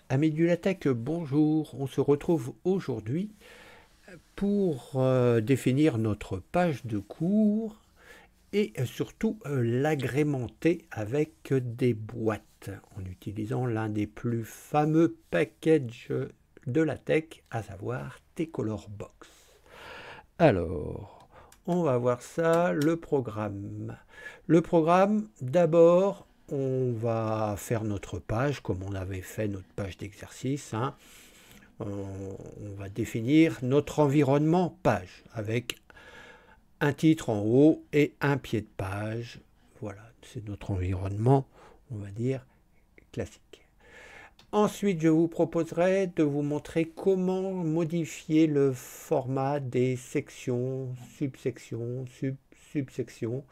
Amis du LaTeX, bonjour. On se retrouve aujourd'hui pour définir notre page de cours et surtout l'agrémenter avec des boîtes en utilisant l'un des plus fameux packages de LaTeX, à savoir Tcolorbox. Alors, on va voir ça, le programme. Le programme, d'abord, on va faire notre page comme on avait fait notre page d'exercice, hein. On va définir notre environnement page avec un titre en haut et un pied de page. Voilà, c'est notre environnement, on va dire, classique. Ensuite, je vous proposerai de vous montrer comment modifier le format des sections, subsections, subsections,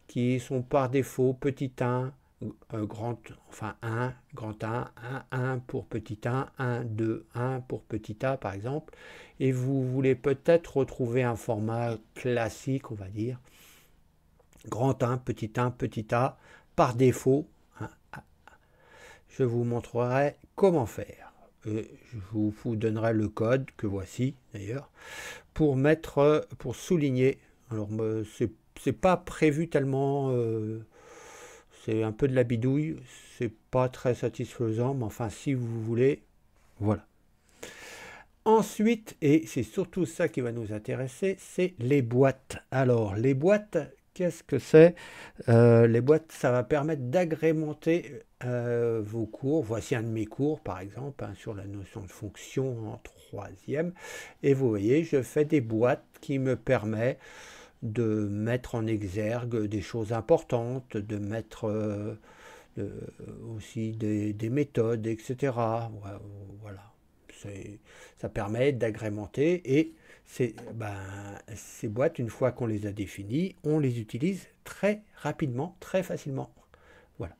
qui sont par défaut petit 1, grand, enfin 1, grand 1 pour petit 1, 2, 1 pour petit a par exemple. Et vous voulez peut-être retrouver un format classique, on va dire, grand 1, petit a, par défaut. Je vous montrerai comment faire. Je vous donnerai le code, que voici d'ailleurs, pour souligner. Alors, c'est pas prévu tellement, c'est un peu de la bidouille, c'est pas très satisfaisant, mais enfin, si vous voulez, voilà. Ensuite, et c'est surtout ça qui va nous intéresser, c'est les boîtes. Alors, les boîtes, qu'est-ce que c'est? Les boîtes, ça va permettre d'agrémenter vos cours. Voici un de mes cours, par exemple, hein, sur la notion de fonction en troisième. Et vous voyez, je fais des boîtes qui me permettent de mettre en exergue des choses importantes, de mettre euh, aussi des méthodes, etc. Voilà. Ça permet d'agrémenter et ces boîtes, une fois qu'on les a définies, on les utilise très rapidement, très facilement. Voilà.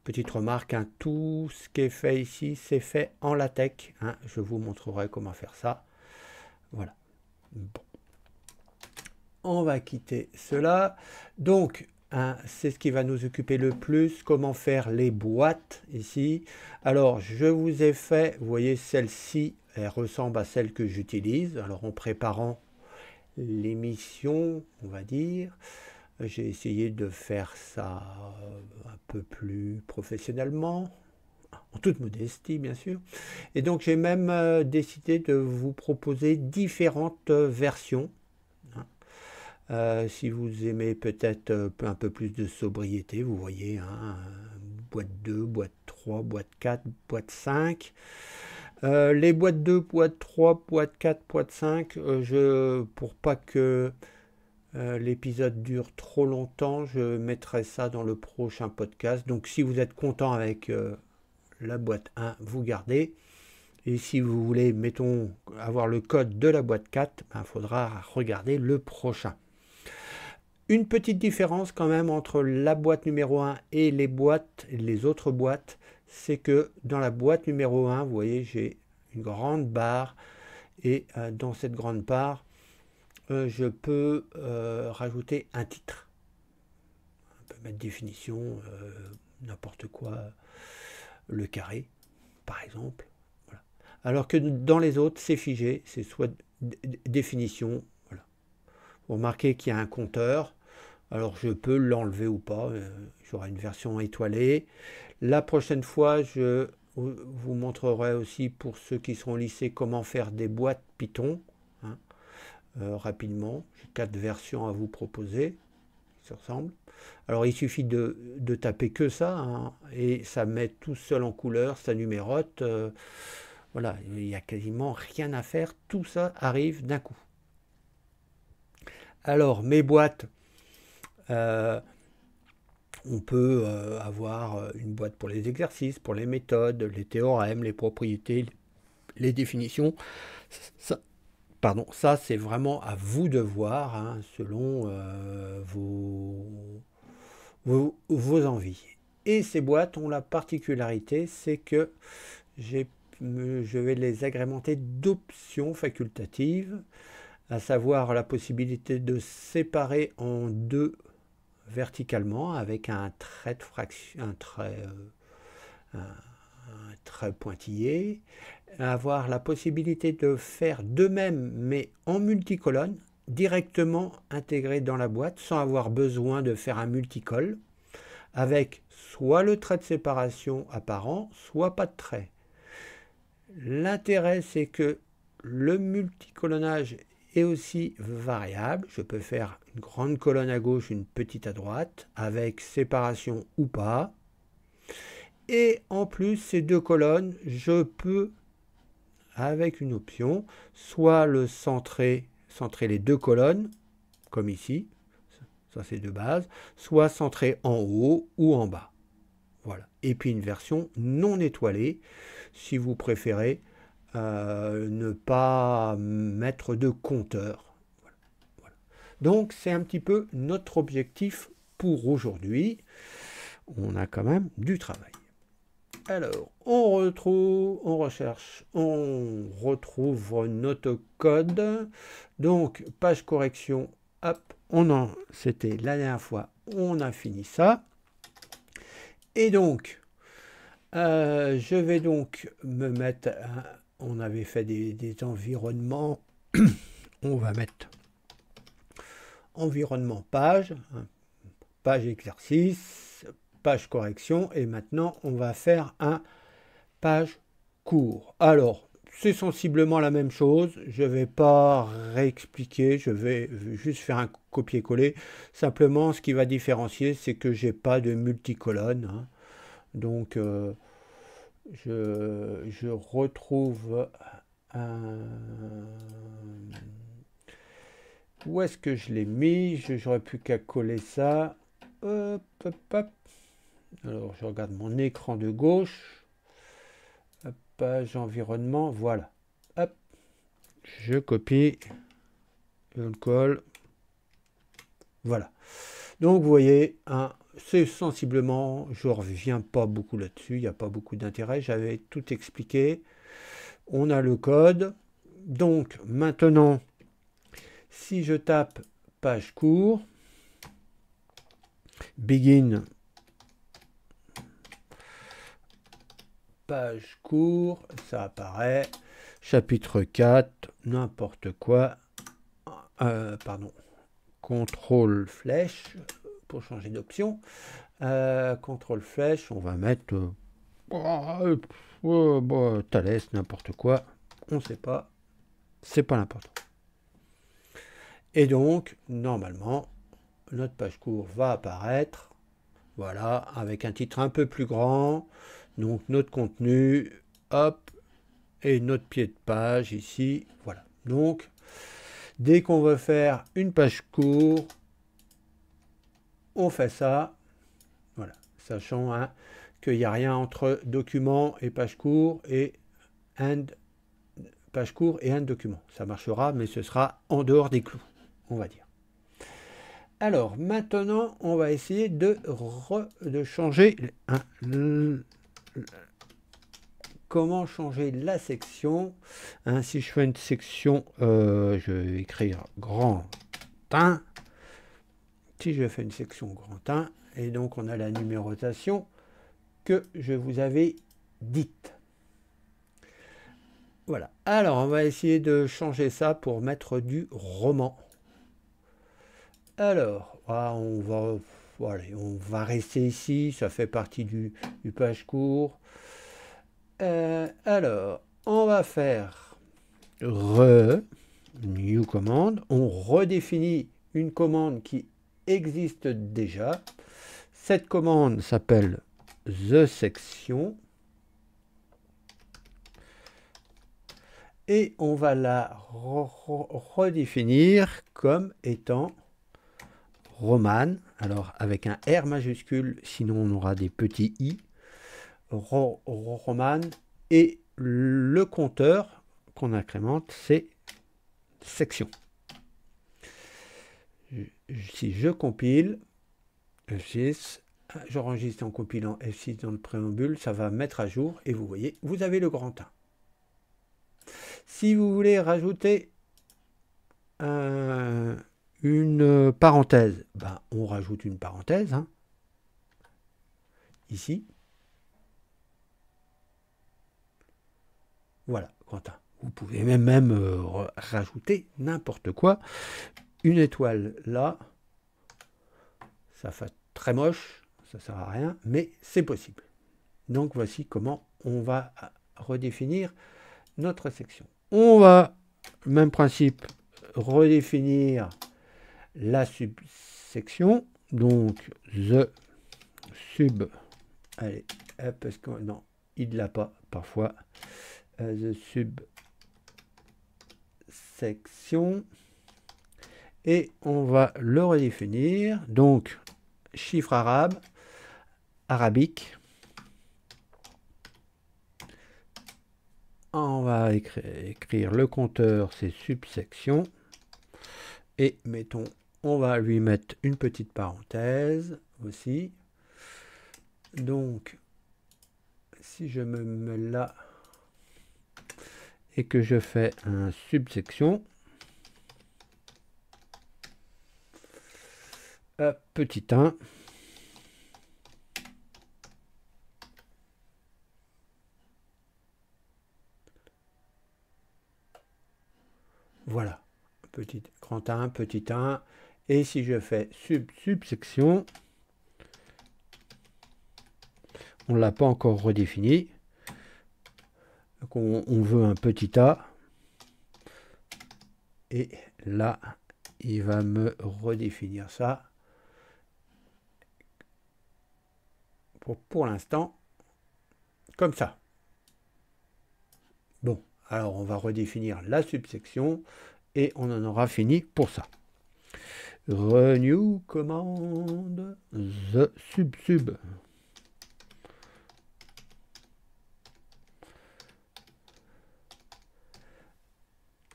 Petite remarque, hein, tout ce qui est fait ici, c'est fait en LaTeX, hein. Je vous montrerai comment faire ça. Voilà. Bon. On va quitter cela. Donc, hein, c'est ce qui va nous occuper le plus. Comment faire les boîtes ici. Alors, je vous ai fait, vous voyez, celle-ci, elle ressemble à celle que j'utilise. Alors, en préparant l'émission, on va dire, j'ai essayé de faire ça un peu plus professionnellement, en toute modestie, bien sûr. Et donc, j'ai même décidé de vous proposer différentes versions. Si vous aimez peut-être un peu plus de sobriété, vous voyez, hein, boîte 2, boîte 3, boîte 4, boîte 5. Les boîtes 2, boîte 3, boîte 4, boîte 5, pour pas que l'épisode dure trop longtemps, je mettrai ça dans le prochain podcast. Donc si vous êtes content avec la boîte 1, vous gardez. Et si vous voulez, mettons, avoir le code de la boîte 4, il faudra regarder le prochain. Une petite différence quand même entre la boîte numéro 1 et les autres boîtes, c'est que dans la boîte numéro 1, vous voyez, j'ai une grande barre et dans cette grande barre, je peux rajouter un titre. On peut mettre définition, n'importe quoi, le carré, par exemple. Voilà. Alors que dans les autres, c'est figé, c'est soit définition. Voilà. Vous remarquez qu'il y a un compteur. Alors je peux l'enlever ou pas, j'aurai une version étoilée. La prochaine fois, je vous montrerai aussi pour ceux qui seront au lycée comment faire des boîtes Python, hein, rapidement. J'ai 4 versions à vous proposer, qui se ressemblent. Alors il suffit de taper que ça, hein, et ça met tout seul en couleur, ça numérote. Voilà, il n'y a quasiment rien à faire, tout ça arrive d'un coup. Alors mes boîtes, on peut avoir une boîte pour les exercices, pour les méthodes, les théorèmes, les propriétés, les définitions. Ça, pardon, ça c'est vraiment à vous de voir, hein, selon vos envies. Et ces boîtes ont la particularité, c'est que je vais les agrémenter d'options facultatives, à savoir la possibilité de séparer en deux verticalement avec un trait de fraction, un très pointillé, avoir la possibilité de faire de même, mais en multicolonne, directement intégré dans la boîte, sans avoir besoin de faire un multicol, avec soit le trait de séparation apparent, soit pas de trait. L'intérêt, c'est que le multicolonnage est aussi variable. Je peux faire une grande colonne à gauche, une petite à droite, avec séparation ou pas. Et en plus, ces deux colonnes, je peux, avec une option, soit le centrer les deux colonnes, comme ici, ça c'est de base, soit centrer en haut ou en bas. Voilà. Et puis une version non étoilée, si vous préférez ne pas mettre de compteur. Voilà. Voilà. Donc c'est un petit peu notre objectif pour aujourd'hui. On a quand même du travail. Alors, on recherche, on retrouve notre code. Donc, page correction, hop, c'était la dernière fois, on a fini ça. Et donc, je vais donc me mettre, on avait fait des environnements, on va mettre environnement page, page exercice, page correction, et maintenant on va faire un page cours. Alors, c'est sensiblement la même chose, je ne vais pas réexpliquer, je vais juste faire un copier-coller. Simplement, ce qui va différencier, c'est que j'ai pas de multicolonne, hein. Donc, je retrouve un... Où est-ce que je l'ai mis? J'aurais plus qu'à coller ça. Hop, hop, hop. Alors, je regarde mon écran de gauche. Hop, page environnement, voilà. Hop, je copie. Je le colle. Voilà. Donc, vous voyez, hein, c'est sensiblement, je ne reviens pas beaucoup là-dessus, il n'y a pas beaucoup d'intérêt, j'avais tout expliqué. On a le code. Donc, maintenant, si je tape page cours, begin, page cours, ça apparaît, chapitre 4, n'importe quoi, pardon, contrôle flèche, pour changer d'option, contrôle flèche, on va mettre Thalès, n'importe quoi, on ne sait pas, c'est pas l'important. Et donc, normalement, notre page cours va apparaître, voilà, avec un titre un peu plus grand, donc notre contenu, hop, et notre pied de page ici, voilà. Donc, dès qu'on veut faire une page cours, on fait ça, voilà, sachant hein, qu'il n'y a rien entre document et page cours et page cours et un document. Ça marchera, mais ce sera en dehors des clous, on va dire. Alors, maintenant, on va essayer de changer comment changer la section. Hein, si je fais une section, je vais écrire grand 1. Si je fais une section grand 1, et donc on a la numérotation que je vous avais dite. Voilà. Alors, on va essayer de changer ça pour mettre du roman. Alors, on va rester ici, ça fait partie du page court. Alors, on va faire new commande. On redéfinit une commande qui existe déjà. Cette commande s'appelle the section. Et on va la redéfinir comme étant Roman, alors avec un R majuscule, sinon on aura des petits i, Roman, et le compteur qu'on incrémente, c'est section. Si je compile, F6, j'enregistre en compilant F6 dans le préambule, ça va mettre à jour, et vous voyez, vous avez le grand 1. Si vous voulez rajouter une parenthèse, ben, on rajoute une parenthèse, hein, ici. Voilà, Quentin. Vous pouvez même rajouter n'importe quoi. Une étoile là, ça fait très moche, ça sert à rien, mais c'est possible. Donc voici comment on va redéfinir notre section. On va, même principe, redéfinir la subsection. Donc the sub, allez, parce que non, il ne l'a pas parfois. The subsection. Et on va le redéfinir. Donc, chiffre arabe, arabique. On va écrire le compteur, c'est subsection. Et mettons, on va lui mettre une petite parenthèse aussi. Donc, si je me mets là et que je fais un subsection, petit 1, voilà, grand 1, petit 1, et si je fais subsection, on ne l'a pas encore redéfini, donc on veut un petit a, et là, il va me redéfinir ça. Pour l'instant, comme ça. Bon, alors on va redéfinir la subsection et on en aura fini pour ça. Renew commande the sub.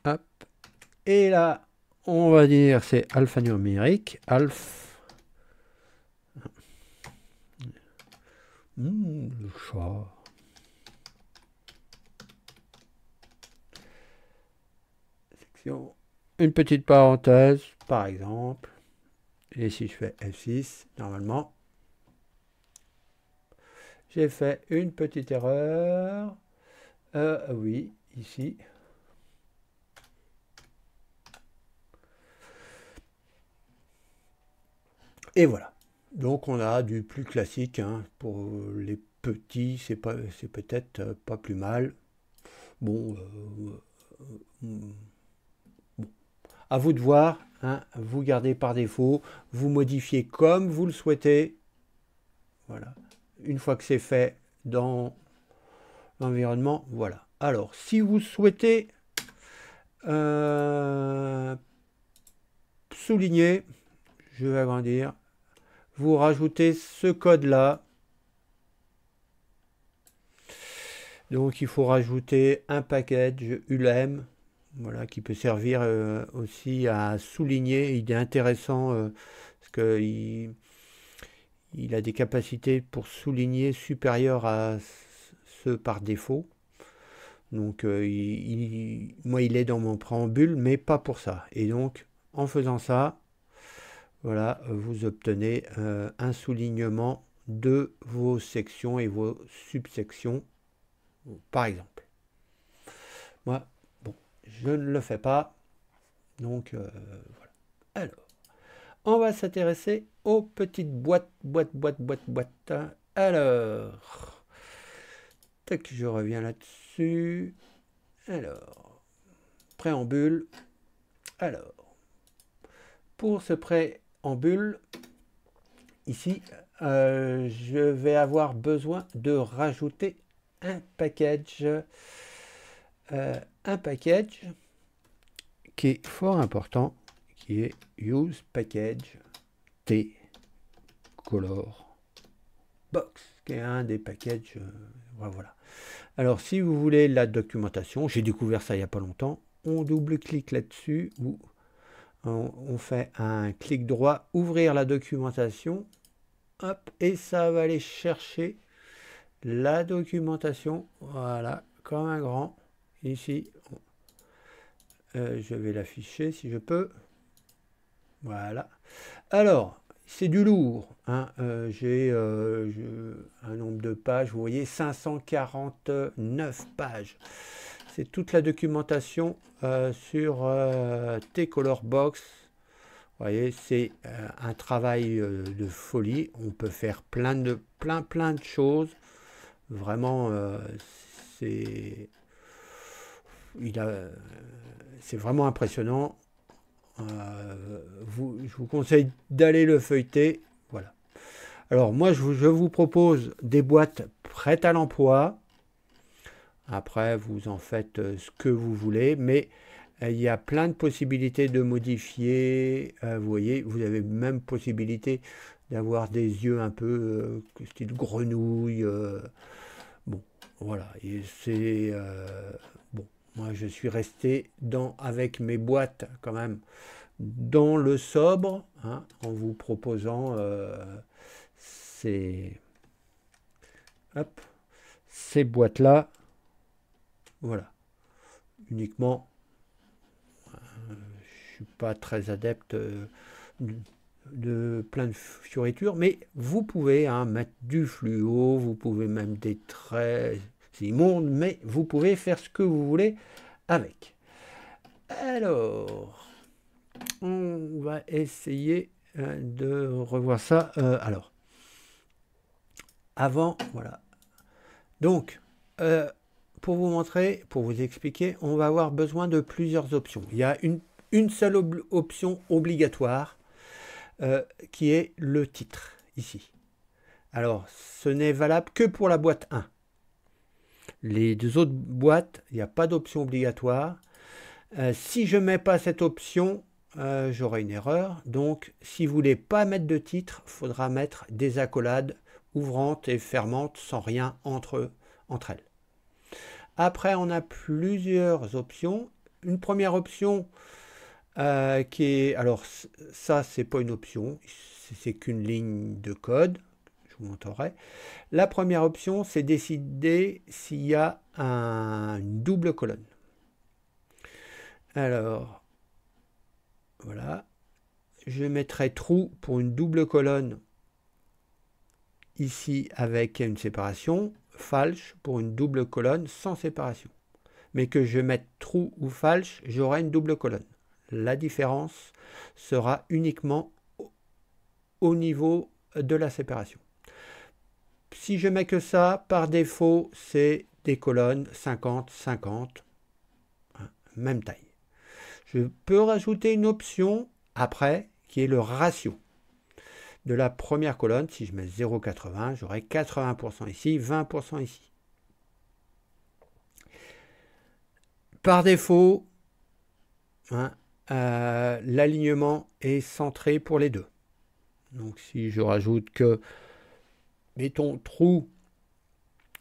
Hop. Et là, on va dire c'est alphanumérique. Le chat. Section. Une petite parenthèse, par exemple. Et si je fais F6, normalement, j'ai fait une petite erreur. Oui, ici. Et voilà. Donc on a du plus classique, hein. Pour les petits, c'est peut-être pas plus mal. Bon, bon, à vous de voir, hein. Vous gardez par défaut, vous modifiez comme vous le souhaitez. Voilà. Une fois que c'est fait dans l'environnement, voilà. Alors, si vous souhaitez souligner, je vais agrandir, vous rajoutez ce code-là. Donc, il faut rajouter un package ulm, voilà, qui peut servir aussi à souligner. Il est intéressant parce qu'il il a des capacités pour souligner supérieures à ceux par défaut. Donc, moi, il est dans mon préambule, mais pas pour ça. Et donc, en faisant ça, voilà, vous obtenez un soulignement de vos sections et vos subsections, par exemple. Moi, bon, je ne le fais pas. Donc, voilà. Alors, on va s'intéresser aux petites boîtes. Alors, tac, je reviens là-dessus. Alors, préambule. Alors, pour ce préambule, ici, je vais avoir besoin de rajouter un package qui est fort important, qui est use package t color box, qui est un des packages. Voilà. Alors, si vous voulez la documentation, j'ai découvert ça il n'y a pas longtemps, on double-clique là-dessus, ou on fait un clic droit, ouvrir la documentation, hop, et ça va aller chercher la documentation, voilà, comme un grand, ici, je vais l'afficher si je peux, voilà. Alors, c'est du lourd, hein. J'ai un nombre de pages, vous voyez, 549 pages. c'est toute la documentation sur T-Color Box. Vous voyez, c'est un travail de folie. On peut faire plein de choses. Vraiment, c'est vraiment impressionnant. Je vous conseille d'aller le feuilleter. Voilà. Alors moi, je vous propose des boîtes prêtes à l'emploi. Après, vous en faites ce que vous voulez, mais il y a plein de possibilités de modifier. Vous voyez, vous avez même possibilité d'avoir des yeux un peu style grenouille. Bon, voilà. Et c'est bon. Moi, je suis resté avec mes boîtes quand même dans le sobre, hein, en vous proposant ces boîtes-là. Voilà. Uniquement, je suis pas très adepte de plein de fioritures, mais vous pouvez mettre du fluo, vous pouvez même des traits immondes, mais vous pouvez faire ce que vous voulez avec. Alors, on va essayer de revoir ça. Alors, avant, voilà. Donc, pour vous montrer, pour vous expliquer, on va avoir besoin de plusieurs options. Il y a une seule option obligatoire qui est le titre, ici. Alors, ce n'est valable que pour la boîte 1. Les deux autres boîtes, il n'y a pas d'option obligatoire. Si je ne mets pas cette option, j'aurai une erreur. Donc, si vous ne voulez pas mettre de titre, il faudra mettre des accolades ouvrantes et fermantes sans rien entre elles. Après, on a plusieurs options. Une première option qui est... Alors, ça, c'est pas une option. C'est qu'une ligne de code. Je vous montrerai. La première option, c'est décider s'il y a une double colonne. Alors, voilà. Je mettrai true pour une double colonne ici avec une séparation. False pour une double colonne sans séparation. Mais que je mette true ou false, j'aurai une double colonne. La différence sera uniquement au niveau de la séparation. Si je mets que ça, par défaut, c'est des colonnes 50-50, même taille. Je peux rajouter une option après, qui est le ratio de la première colonne. Si je mets 0,80, j'aurai 80% ici, 20% ici. Par défaut, l'alignement est centré pour les deux. Donc si je rajoute que, mettons, true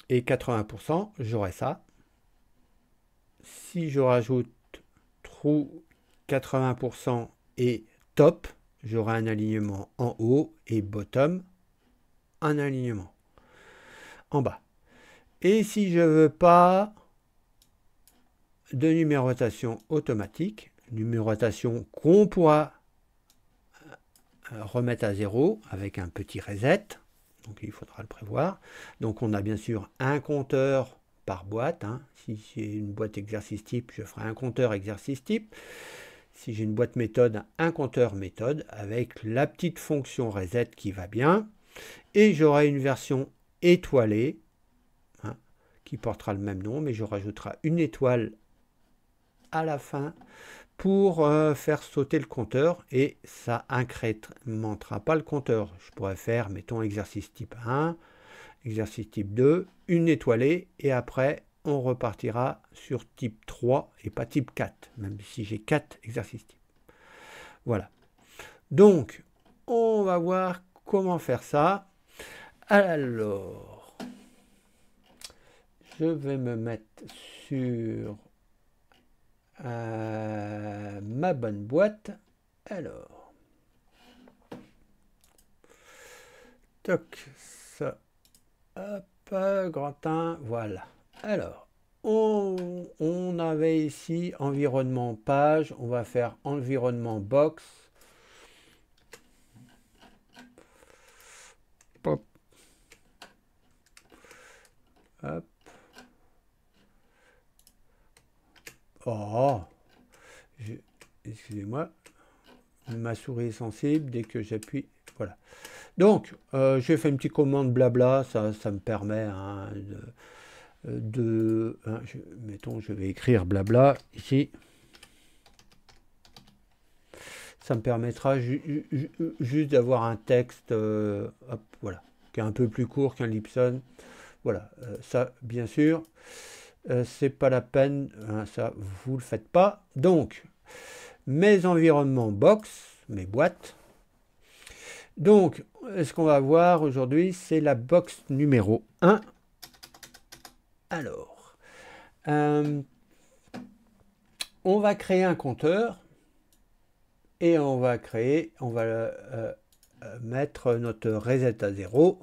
et 80%, j'aurai ça. Si je rajoute true 80% et top, j'aurai un alignement en haut et bottom, un alignement en bas. Et si je veux pas de numérotation automatique, numérotation qu'on pourra remettre à 0 avec un petit reset, donc il faudra le prévoir. Donc on a bien sûr un compteur par boîte. Si j'ai une boîte exercice type, je ferai un compteur exercice type. Si j'ai une boîte méthode, un compteur méthode avec la petite fonction reset qui va bien. Et j'aurai une version étoilée qui portera le même nom, mais je rajouterai une étoile à la fin pour faire sauter le compteur et ça incrémentera pas le compteur. Je pourrais faire, mettons, exercice type 1, exercice type 2, une étoilée et après on repartira sur type 3 et pas type 4, même si j'ai 4 exercices types. Voilà. Donc, on va voir comment faire ça. Alors, je vais me mettre sur ma bonne boîte. Alors, toc, ça, hop, grand 1, voilà. Alors, on avait ici environnement page, on va faire environnement box. Hop. Hop. Oh, excusez-moi, ma souris est sensible dès que j'appuie. Voilà. Donc, j'ai fait une petite commande blabla, ça me permet hein, mettons, je vais écrire blabla ici. Ça me permettra juste d'avoir un texte, hop, voilà, qui est un peu plus court qu'un Libson. Voilà, ça, bien sûr, c'est pas la peine, hein, ça, vous le faites pas. Donc, mes environnements box, mes boîtes. Donc, ce qu'on va voir aujourd'hui, c'est la box numéro 1. Alors, on va créer un compteur et on va mettre notre reset à 0.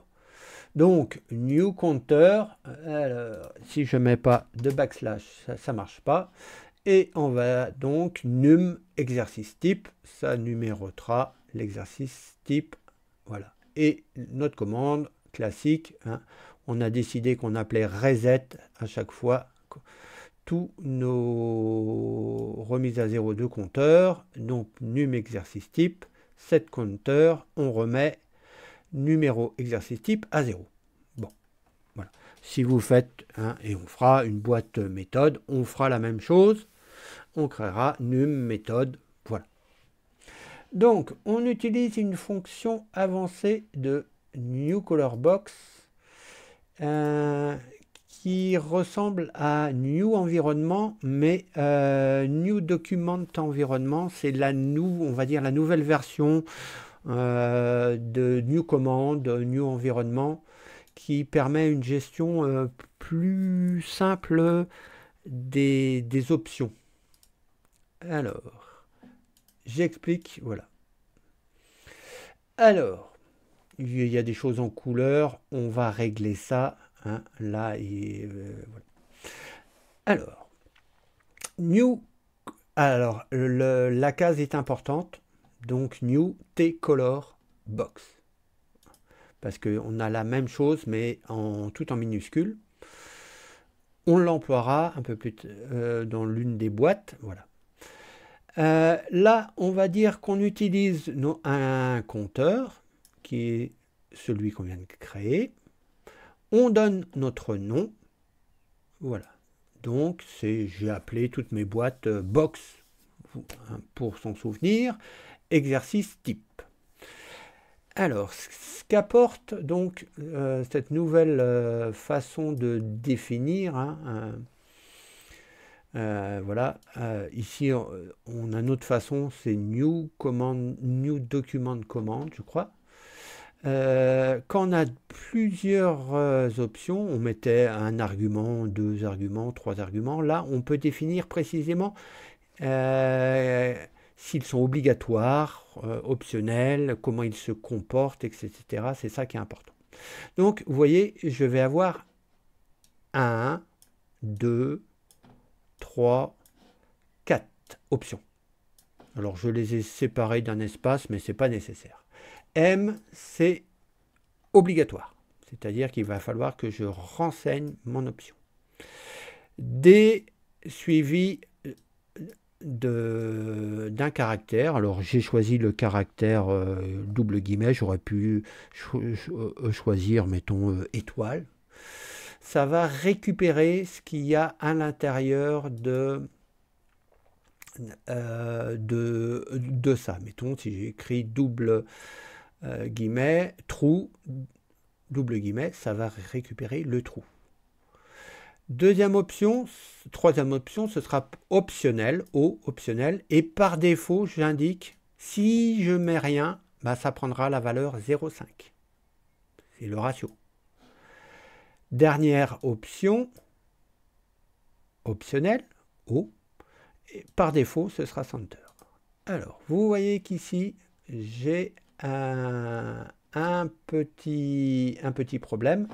Donc, new counter, alors, si je ne mets pas de backslash, ça ne marche pas. Et on va donc num exercice type, ça numérotera l'exercice type, voilà. Et notre commande classique, hein, on a décidé qu'on appelait reset à chaque fois tous nos remises à 0 de compteur, donc num exercice type, set counter, on remet numéro exercice type à 0. Bon, voilà. Si vous faites, hein, et on fera une boîte méthode, on fera la même chose, on créera num méthode, voilà. Donc, on utilise une fonction avancée de newColorBox qui ressemble à new environnement, mais new document environnement, c'est on va dire la nouvelle version de new command, new environnement, qui permet une gestion plus simple des options. Alors, j'explique, voilà. Alors, il y a des choses en couleur, on va régler ça, hein, là, et voilà. Alors, new, alors, la case est importante, donc new tcolor box. Parce qu'on a la même chose, mais tout en minuscule. On l'emploiera un peu plus dans l'une des boîtes, voilà. Là, on va dire qu'on utilise un compteur, qui est celui qu'on vient de créer. On donne notre nom. Voilà. Donc, j'ai appelé toutes mes boîtes box, pour s'en souvenir. Exercice type. Alors, ce qu'apporte donc cette nouvelle façon de définir, hein, voilà, ici on a une autre façon, c'est new document command, je crois. Quand on a plusieurs options, on mettait un argument, 2 arguments, 3 arguments. Là, on peut définir précisément s'ils sont obligatoires, optionnels, comment ils se comportent, etc. C'est ça qui est important. Donc, vous voyez, je vais avoir 1, 2, 3, 4 options. Alors, je les ai séparées d'un espace, mais ce n'est pas nécessaire. M, c'est obligatoire. C'est-à-dire qu'il va falloir que je renseigne mon option. D, suivi d'un caractère. Alors, j'ai choisi le caractère double guillemets. J'aurais pu choisir, mettons, étoile. Ça va récupérer ce qu'il y a à l'intérieur de ça. Mettons, si j'écris double guillemets, trou, double guillemets, ça va récupérer le trou. Deuxième option, troisième option, ce sera optionnel, optionnel, et par défaut, j'indique, si je mets rien, bah, ça prendra la valeur 0,5. C'est le ratio. Dernière option, optionnel, O, et par défaut, ce sera center. Alors, vous voyez qu'ici, j'ai un petit problème.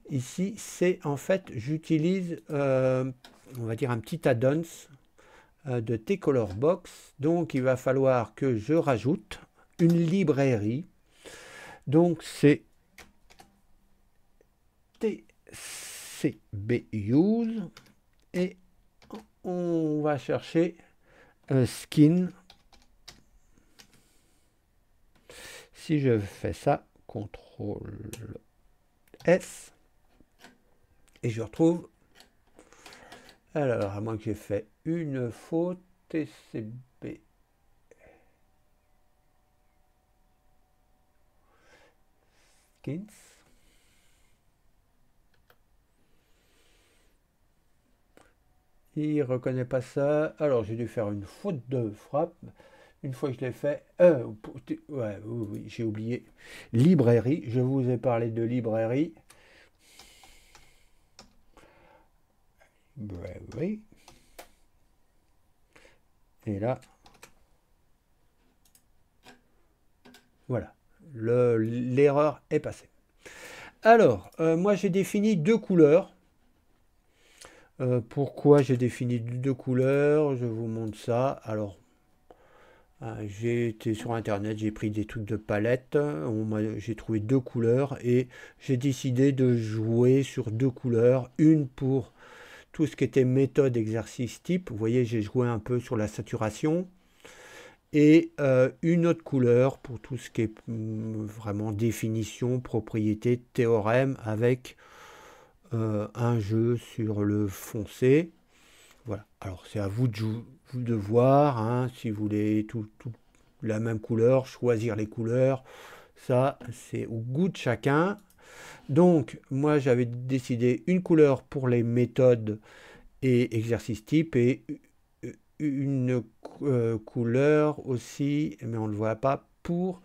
Ici, c'est en fait, j'utilise, on va dire, un petit add-ons de tcolorBox. Donc, il va falloir que je rajoute une librairie. Donc, c'est tcbuse et on va chercher skin. Si je fais ça, CTRL S, et je retrouve, alors à moins que j'ai fait une faute, TCB skins. Il reconnaît pas ça. Alors j'ai dû faire une faute de frappe. Une fois que je l'ai fait, ouais, oui, j'ai oublié. Librairie, je vous ai parlé de librairie. Librairie. Et là, voilà, l'erreur est passée. Alors, moi j'ai défini deux couleurs. Pourquoi j'ai défini deux couleurs? Je vous montre ça. Alors, j'ai été sur internet, j'ai pris des trucs de palette, j'ai trouvé deux couleurs et j'ai décidé de jouer sur deux couleurs, une pour tout ce qui était méthode exercice type, vous voyez j'ai joué un peu sur la saturation, et une autre couleur pour tout ce qui est vraiment définition, propriété, théorème, avec un jeu sur le foncé. Voilà, alors c'est à vous de voir, hein, si vous voulez tout la même couleur, choisir les couleurs, ça c'est au goût de chacun. Donc moi j'avais décidé une couleur pour les méthodes et exercices type et une couleur aussi, mais on ne le voit pas, pour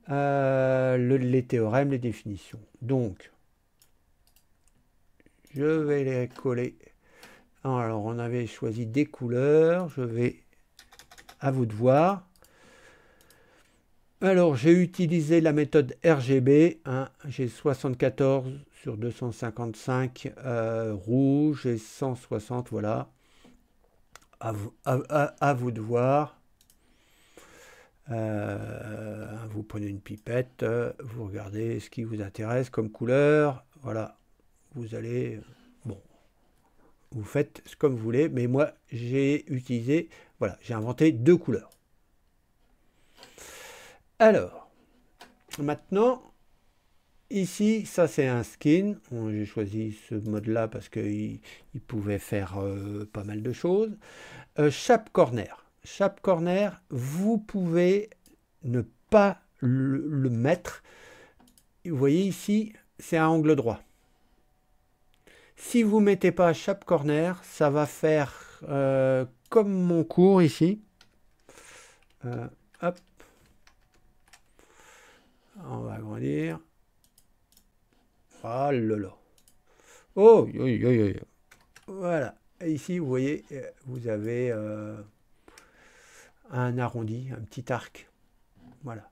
les théorèmes, les définitions. Donc je vais les coller. Alors, on avait choisi des couleurs. Je vais, à vous de voir. Alors, j'ai utilisé la méthode RGB. Hein, j'ai 74 sur 255 rouge et 160, voilà. À vous de voir. Vous prenez une pipette, vous regardez ce qui vous intéresse comme couleur. Voilà, vous allez... Bon. Vous faites comme vous voulez, mais moi j'ai utilisé, voilà, j'ai inventé deux couleurs. Alors, maintenant, ici, ça c'est un skin. J'ai choisi ce mode-là parce qu'il pouvait faire pas mal de choses. Shape Corner. Shape Corner, vous pouvez ne pas le mettre. Vous voyez ici, c'est un angle droit. Si vous ne mettez pas Shape Corner, ça va faire comme mon cours ici. Hop. On va agrandir. Oh là là. Oh, voilà. Et ici, vous voyez, vous avez un arrondi, un petit arc. Voilà.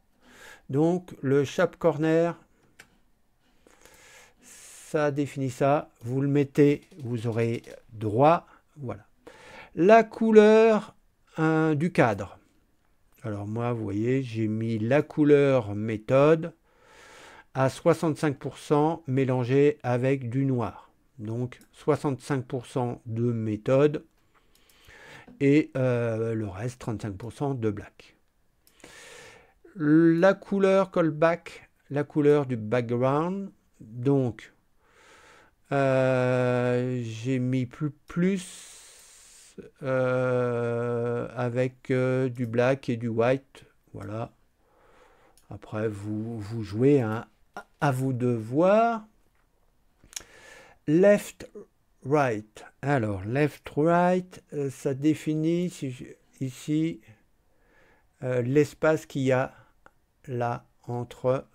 Donc, le Shape Corner, ça définit ça, vous le mettez, vous aurez droit, voilà. La couleur du cadre. Alors moi, vous voyez, j'ai mis la couleur méthode à 65% mélangée avec du noir. Donc 65% de méthode et le reste 35% de black. La couleur callback, la couleur du background, donc j'ai mis plus avec du black et du white, voilà. Après vous jouez, hein, à vous de voir. Left right, alors left right, ça définit ici l'espace qu'il y a là entre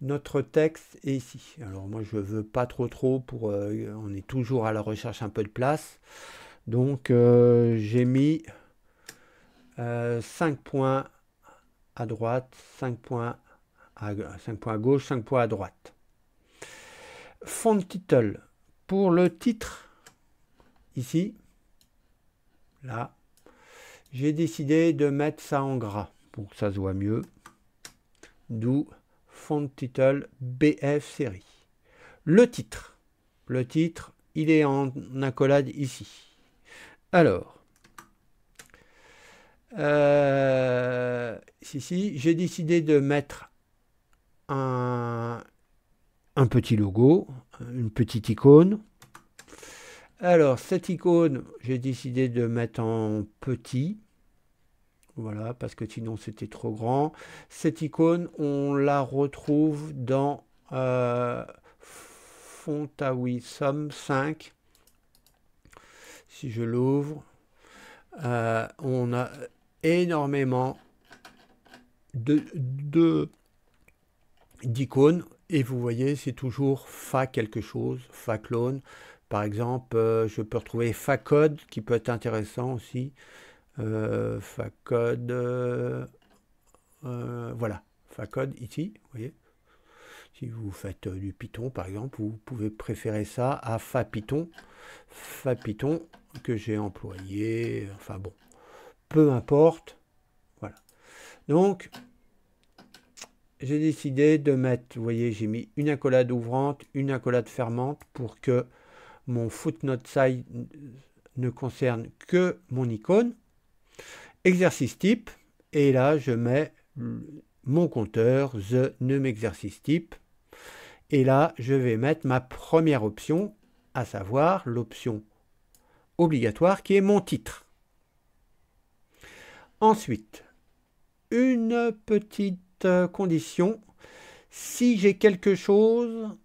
notre texte est ici. Alors moi je veux pas trop pour on est toujours à la recherche un peu de place, donc j'ai mis 5 points à droite, 5 points à gauche, 5 points à droite. Font title, pour le titre ici, là, j'ai décidé de mettre ça en gras pour que ça se voit mieux, d'où font title BF série. Le titre il est en accolade ici. Alors, ici, j'ai décidé de mettre un petit logo, une petite icône. Alors, cette icône, j'ai décidé de mettre en petit. Voilà, parce que sinon c'était trop grand. Cette icône, on la retrouve dans Fontawism 5. Si je l'ouvre, on a énormément d'icônes. Et vous voyez, c'est toujours fa quelque chose, fa clone. Par exemple, je peux retrouver fa code qui peut être intéressant aussi. Facode, voilà, Facode ici, vous voyez. Si vous faites du Python par exemple, vous pouvez préférer ça à FaPython, que j'ai employé, enfin bon, peu importe, voilà. Donc, j'ai décidé de mettre, vous voyez, j'ai mis une accolade ouvrante, une accolade fermante pour que mon footnote side ne concerne que mon icône. Exercice type, et là je mets mon compteur, the num exercice type, et là je vais mettre ma première option, à savoir l'option obligatoire qui est mon titre. Ensuite, une petite condition, si j'ai quelque chose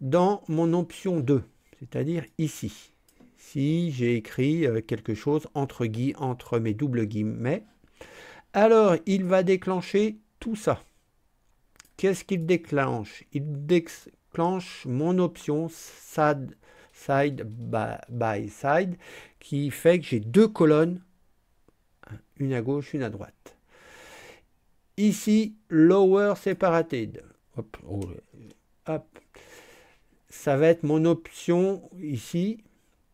dans mon option 2, c'est-à-dire ici, si j'ai écrit quelque chose entre mes doubles guillemets, alors il va déclencher tout ça. Qu'est-ce qu'il déclenche? Il déclenche mon option side by side qui fait que j'ai deux colonnes, une à gauche, une à droite. Ici, lower separated. Hop, hop. Ça va être mon option ici.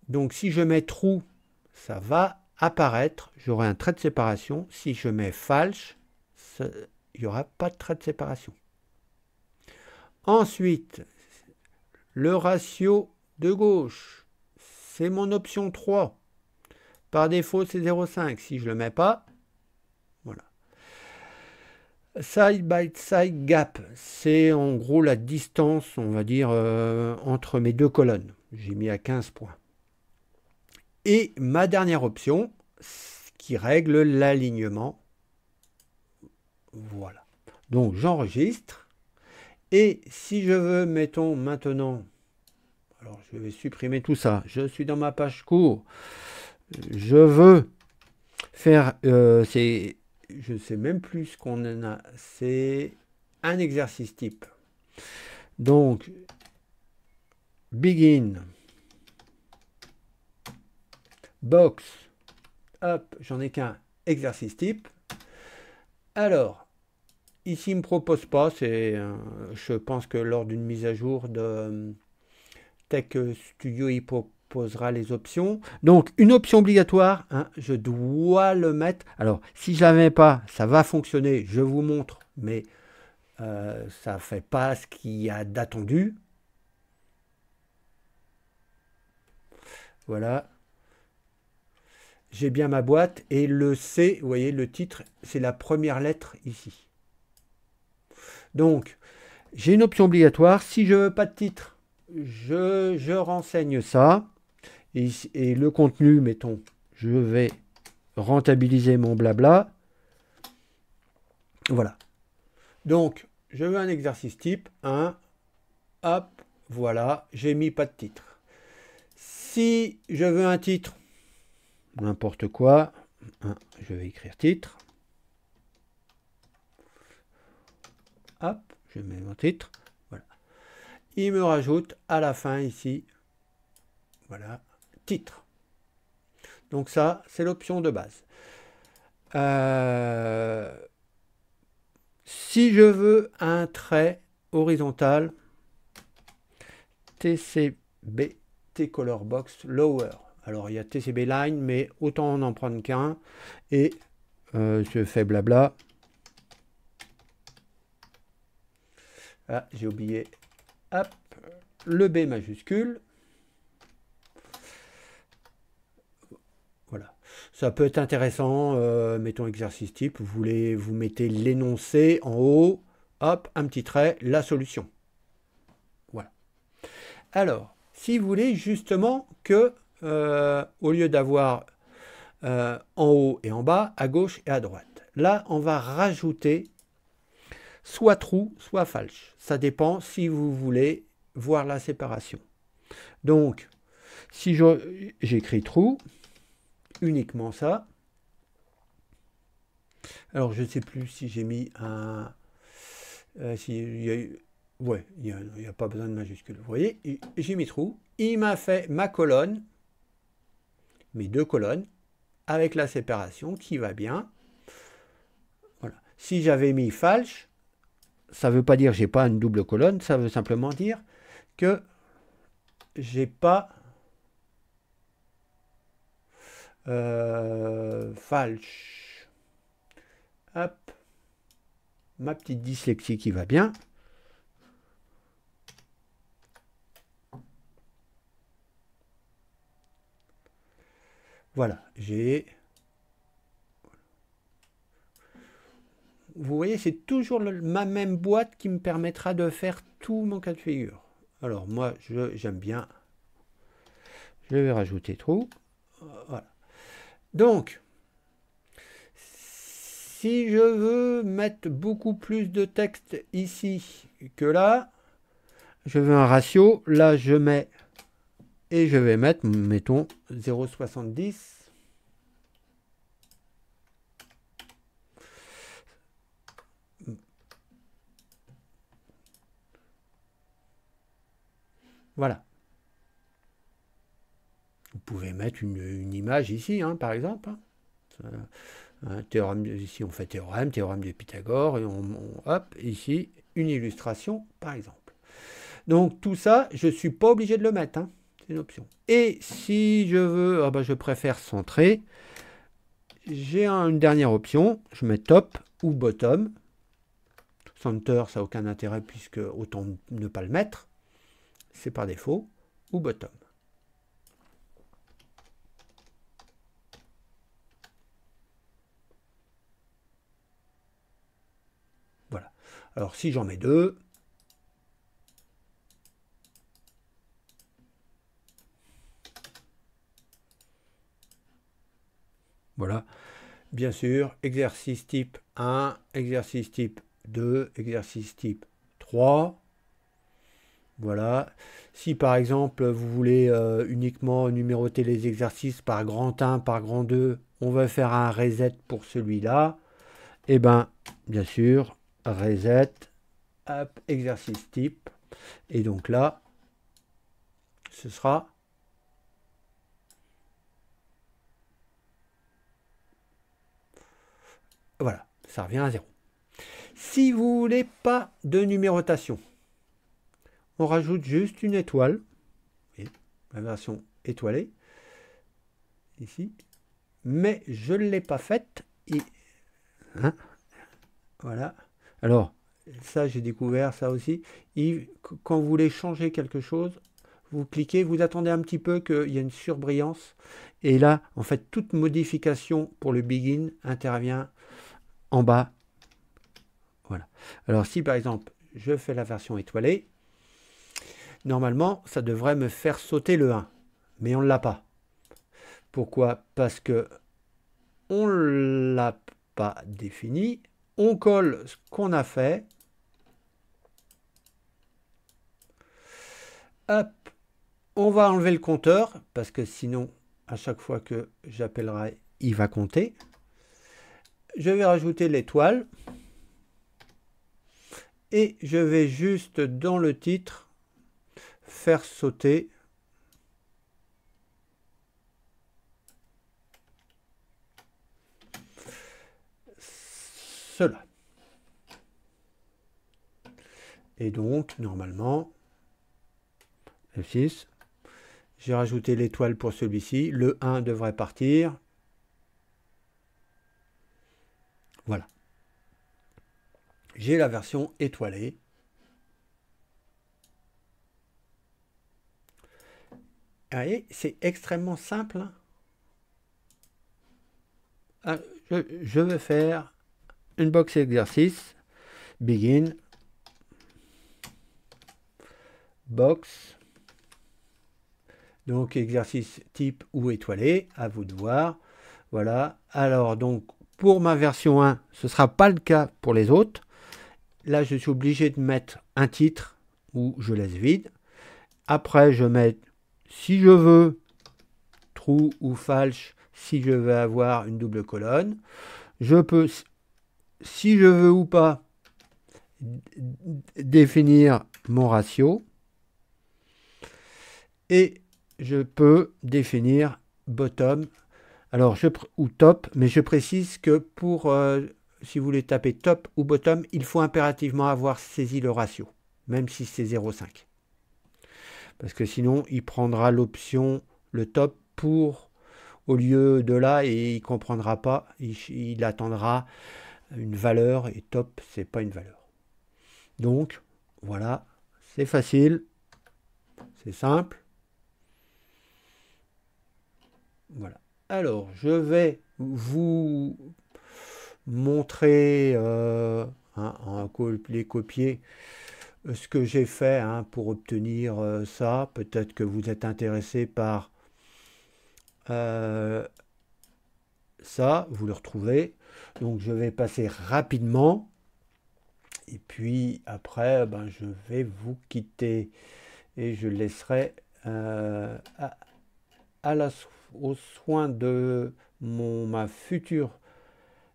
Donc si je mets true, ça va apparaître. J'aurai un trait de séparation. Si je mets false, il n'y aura pas de trait de séparation. Ensuite, le ratio de gauche, c'est mon option 3. Par défaut, c'est 0,5. Si je ne le mets pas, voilà. Side by side gap, c'est en gros la distance, on va dire, entre mes deux colonnes. J'ai mis à 15 points. Et ma dernière option, qui règle l'alignement. Voilà. Donc j'enregistre. Et si je veux, mettons maintenant, alors je vais supprimer tout ça. Je suis dans ma page cours. Je veux faire, je ne sais même plus ce qu'on en a. C'est un exercice type. Donc, begin, box, hop, j'en ai qu'un exercice type. Alors, ici, il ne me propose pas, je pense que lors d'une mise à jour de Tech Studio, il proposera les options. Donc, une option obligatoire, hein, je dois le mettre. Alors, si je ne la mets pas, ça va fonctionner, je vous montre, mais ça ne fait pas ce qu'il y a d'attendu. Voilà. J'ai bien ma boîte et le C, vous voyez, le titre, c'est la première lettre ici. Donc, j'ai une option obligatoire. Si je ne veux pas de titre, je renseigne ça. Et le contenu, mettons, je vais rentabiliser mon blabla. Voilà. Donc, je veux un exercice type. Hop, voilà, j'ai mis pas de titre. Si je veux un titre, n'importe quoi, je vais écrire titre. Hop, je mets mon titre. Voilà. Il me rajoute à la fin ici, voilà, titre. Donc ça, c'est l'option de base. Si je veux un trait horizontal, TCB, T-Color Box Lower. Alors il y a TCB Line, mais autant en prendre qu'un. Et je fais blabla. Ah, j'ai oublié. Hop, le B majuscule. Ça peut être intéressant, mettons exercice type, vous mettez l'énoncé en haut, hop, un petit trait, la solution. Voilà. Alors, si vous voulez justement que, au lieu d'avoir en haut et en bas, à gauche et à droite, là, on va rajouter soit true, soit false. Ça dépend si vous voulez voir la séparation. Donc, si j'écris true, uniquement ça. Alors, je ne sais plus si j'ai mis un... ouais, il n'y a pas besoin de majuscule. Vous voyez, j'ai mis true. Il m'a fait ma colonne, mes deux colonnes, avec la séparation qui va bien. Voilà. Si j'avais mis false, ça ne veut pas dire que j'ai pas une double colonne, ça veut simplement dire que j'ai pas false. Hop, ma petite dyslexie qui va bien. Voilà, j'ai... Vous voyez, c'est toujours ma même boîte qui me permettra de faire tout mon cas de figure. Alors moi, j'aime bien. Je vais rajouter true. Voilà. Donc, si je veux mettre beaucoup plus de texte ici que là, je veux un ratio. Là, je mets et je vais mettre, mettons, 0,70. Voilà. Vous pouvez mettre une image ici, hein, par exemple. Un théorème, ici on fait théorème de Pythagore, et hop, ici, une illustration, par exemple. Donc tout ça, je ne suis pas obligé de le mettre, hein, c'est une option. Et si je veux, je préfère centrer, j'ai une dernière option, je mets top ou bottom. Center, ça n'a aucun intérêt puisque autant ne pas le mettre, c'est par défaut, ou bottom. Voilà. Alors si j'en mets deux, voilà. Bien sûr, exercice type 1, exercice type 2, exercice type 3. Voilà. Si par exemple vous voulez uniquement numéroter les exercices par grand 1, par grand 2, on va faire un reset pour celui-là. Et bien, bien sûr, reset, hop, exercice type. Et donc là, ce sera... Voilà, ça revient à 0. Si vous voulez pas de numérotation, on rajoute juste une étoile. Et la version étoilée. Ici. Mais je ne l'ai pas faite. Et... Hein, voilà. Alors, ça, j'ai découvert ça aussi. Quand vous voulez changer quelque chose, vous cliquez, vous attendez un petit peu qu'il y ait une surbrillance. Et là, en fait, toute modification pour le begin intervient en bas. Voilà. Alors, si par exemple, je fais la version étoilée, normalement, ça devrait me faire sauter le 1. Mais on ne l'a pas. Pourquoi? Parce que on ne l'a pas défini. On colle ce qu'on a fait. Hop, on va enlever le compteur, parce que sinon, à chaque fois que j'appellerai, il va compter. Je vais rajouter l'étoile. Et je vais juste, dans le titre, faire sauter cela. Et donc, normalement, F6, j'ai rajouté l'étoile pour celui-ci. Le 1 devrait partir. Voilà. J'ai la version étoilée. Vous voyez, c'est extrêmement simple. je vais faire une box exercice. Begin. Box. Donc exercice type ou étoilé, à vous de voir. Voilà. Alors donc pour ma version 1, ce ne sera pas le cas pour les autres. Là, je suis obligé de mettre un titre où je laisse vide. Après, je mets, si je veux, true ou false, si je veux avoir une double colonne. Je peux, si je veux ou pas, définir mon ratio. Et je peux définir bottom, alors ou top, mais je précise que pour, si vous voulez taper top ou bottom, il faut impérativement avoir saisi le ratio, même si c'est 0,5. Parce que sinon, il prendra l'option, le top, pour, au lieu de là, et il ne comprendra pas, il attendra une valeur, et top, c'est pas une valeur. Donc, voilà, c'est facile, c'est simple. Voilà. Alors, je vais vous montrer, les copier, ce que j'ai fait pour obtenir ça. Peut-être que vous êtes intéressé par ça, vous le retrouvez. Donc, je vais passer rapidement. Et puis, après, je vais vous quitter. Et je laisserai au soin de ma future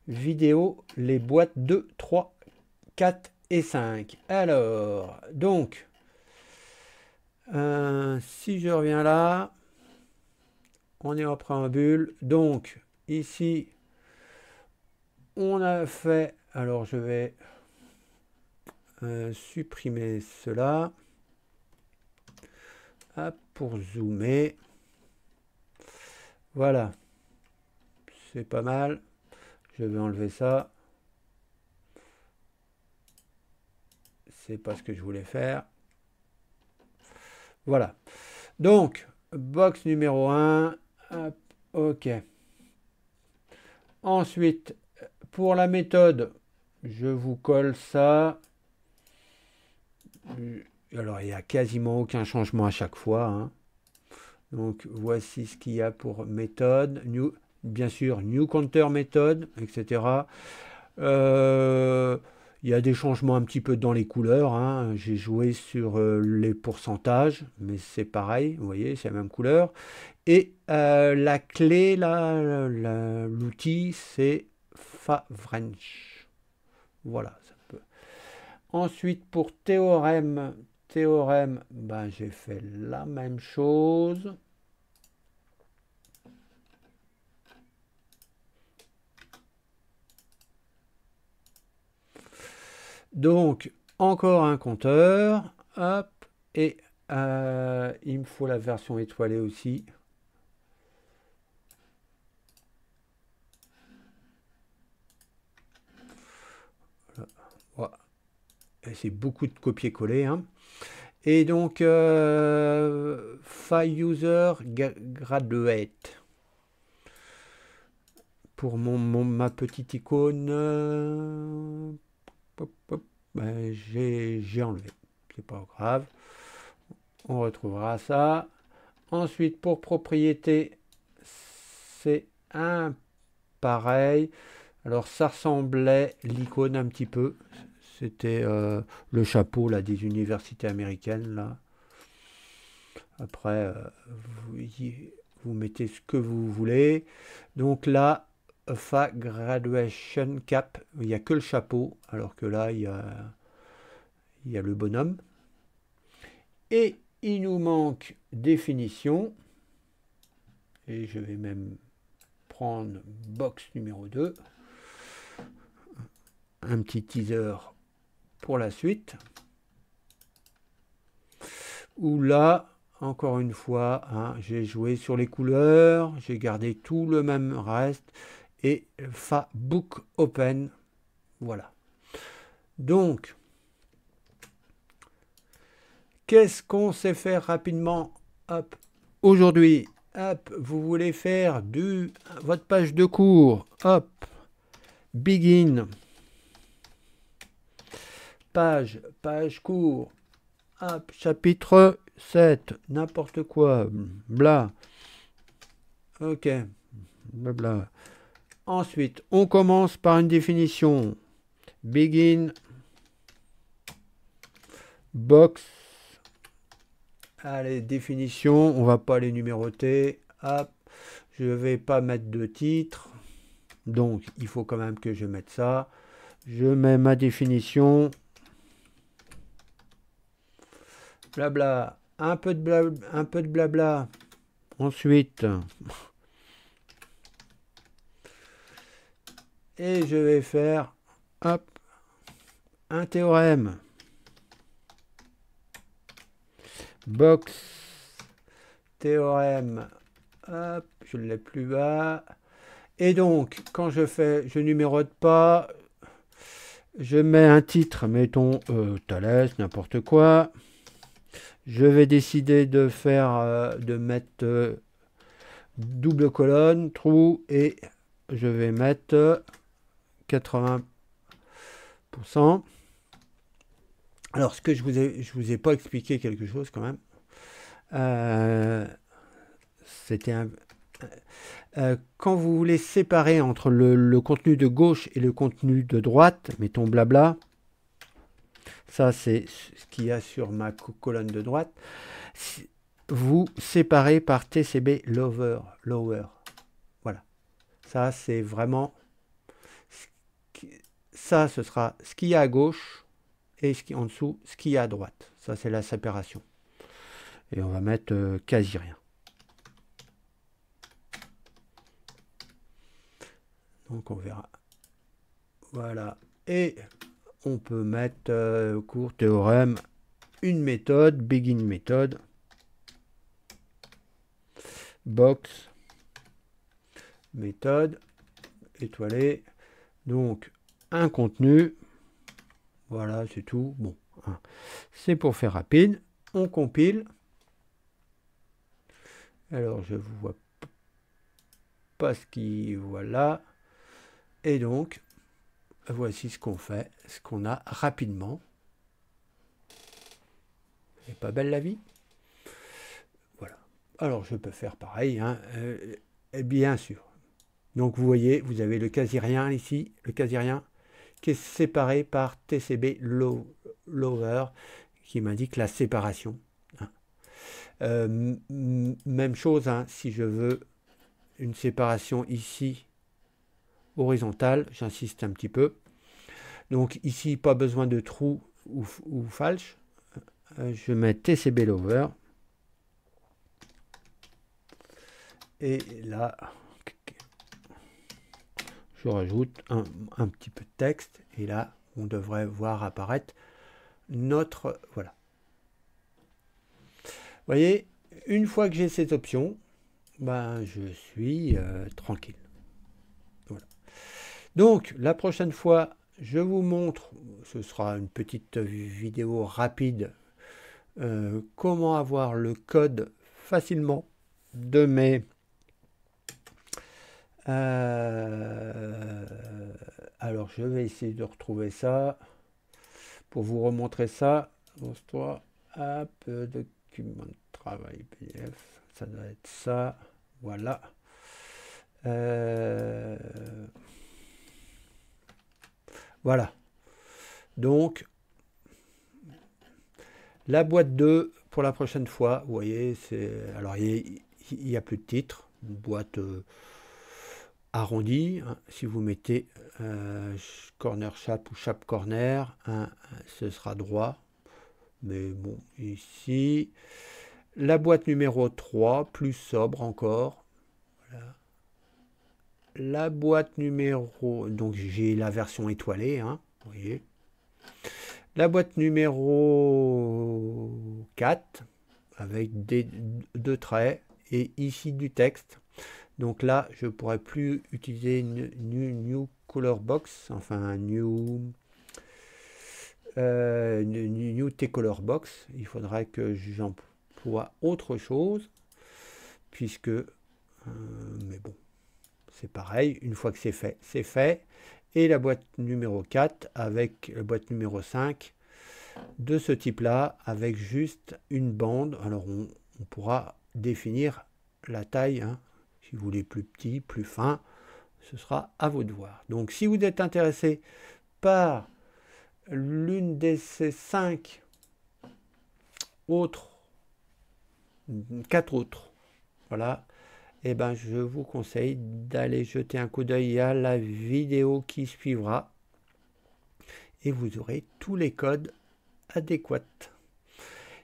vidéo les boîtes 2, 3, 4 et 5. Alors, donc, si je reviens là, on est en préambule. Donc, ici, on a fait, alors je vais supprimer cela. Hop, pour zoomer. Voilà, c'est pas mal. Je vais enlever ça. C'est pas ce que je voulais faire. Voilà. Donc, box numéro 1. Hop, OK. Ensuite, pour la méthode, je vous colle ça. Alors, il n'y a quasiment aucun changement à chaque fois. Donc, voici ce qu'il y a pour méthode. Bien sûr, new counter méthode, etc. Il y a des changements un petit peu dans les couleurs. J'ai joué sur les pourcentages, mais c'est pareil, vous voyez, c'est la même couleur. Et la clé, l'outil, c'est Favrench. Voilà, ça peut. Ensuite, pour théorème, j'ai fait la même chose. Donc, encore un compteur. Hop. Et il me faut la version étoilée aussi. Voilà. Et c'est beaucoup de copier-coller. Et donc, File User Graduate. Pour ma petite icône, j'ai enlevé. C'est pas grave. On retrouvera ça. Ensuite, pour propriété, c'est un pareil. Alors, ça ressemblait l'icône un petit peu. C'était le chapeau là, des universités américaines. Là. Après, vous mettez ce que vous voulez. Donc là, FA Graduation Cap, il n'y a que le chapeau, alors que là, il y a le bonhomme. Et il nous manque définition. Et je vais même prendre box numéro 2. Un petit teaser pour la suite. Où là, encore une fois, j'ai joué sur les couleurs, j'ai gardé tout le même reste. Et Fa Book Open. Voilà. Donc, qu'est-ce qu'on sait faire rapidement aujourd'hui? Hop, vous voulez faire votre page de cours. Hop, begin. Page cours. Hop, chapitre 7. N'importe quoi. Bla. Ok. Blabla. Ensuite, on commence par une définition. Begin. Box. Allez, définition. On va pas les numéroter. Hop. Je vais pas mettre de titre. Donc, il faut quand même que je mette ça. Je mets ma définition. Blabla. Un peu de blabla. Ensuite. Et je vais faire, hop, un théorème. Box, théorème, hop, je l'ai plus bas. Et donc, quand je numérote pas, je mets un titre, mettons Thalès, n'importe quoi. Je vais décider de mettre double colonne, trou, et je vais mettre 80%. Alors, ce que je vous ai pas expliqué quelque chose quand même. C'était quand vous voulez séparer entre le contenu de gauche et le contenu de droite, mettons blabla, ça c'est ce qu'il y a sur ma colonne de droite, vous séparez par TCB lower. Voilà. Ça c'est vraiment, ça ce sera ce qu'il y a à gauche et en dessous ce qu'il y a à droite. Ça c'est la séparation. Et on va mettre quasi rien. Donc on verra. Voilà. Et on peut mettre cours théorème, une méthode, begin méthode, box, méthode, étoilé. Donc un contenu. Voilà, c'est tout. Bon, hein. C'est pour faire rapide. On compile. Alors je vous vois pas ce qui... Voilà. Et donc, voici ce qu'on fait, ce qu'on a rapidement. C'est pas belle la vie? Voilà. Alors je peux faire pareil, hein, bien sûr. Donc vous voyez, vous avez le quasi-rien ici, le quasi-rien, qui est séparé par TCB lower, qui m'indique la séparation. Même chose, hein, si je veux une séparation ici horizontale, j'insiste un petit peu. Donc ici, pas besoin de trou ou falche. Je mets TCB lower. Et là, je rajoute un petit peu de texte. Et là, on devrait voir apparaître notre... Voilà. Vous voyez, une fois que j'ai cette option, ben, je suis tranquille. Voilà. Donc, la prochaine fois, je vous montre, ce sera une petite vidéo rapide, comment avoir le code facilement de mes... alors, je vais essayer de retrouver ça pour vous remontrer ça. Hop, document de travail PDF, ça doit être ça. Voilà. Voilà. Donc, la boîte 2, pour la prochaine fois, vous voyez, c'est... Alors, il n'y a plus de titre. Une boîte arrondie. Hein. Si vous mettez corner chap ou chap corner, hein, ce sera droit. Mais bon, ici... La boîte numéro 3, plus sobre encore. Voilà. La boîte numéro... Donc j'ai la version étoilée, hein, vous voyez. La boîte numéro 4, avec deux traits, et ici du texte. Donc là, je ne pourrais plus utiliser une new color box, enfin new T-color box. Il faudrait que j'emploie autre chose. puisque, mais bon, c'est pareil, une fois que c'est fait. Et la boîte numéro 4 avec la boîte numéro 5 de ce type-là, avec juste une bande. Alors on pourra définir la taille, hein. Si vous voulez plus petit, plus fin, ce sera à vous de voir. Donc si vous êtes intéressé par l'une de ces 5 autres, 4 autres, voilà, et ben je vous conseille d'aller jeter un coup d'œil à la vidéo qui suivra et vous aurez tous les codes adéquats.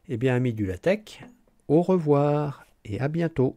Eh bien, amis du LaTeX, au revoir et à bientôt.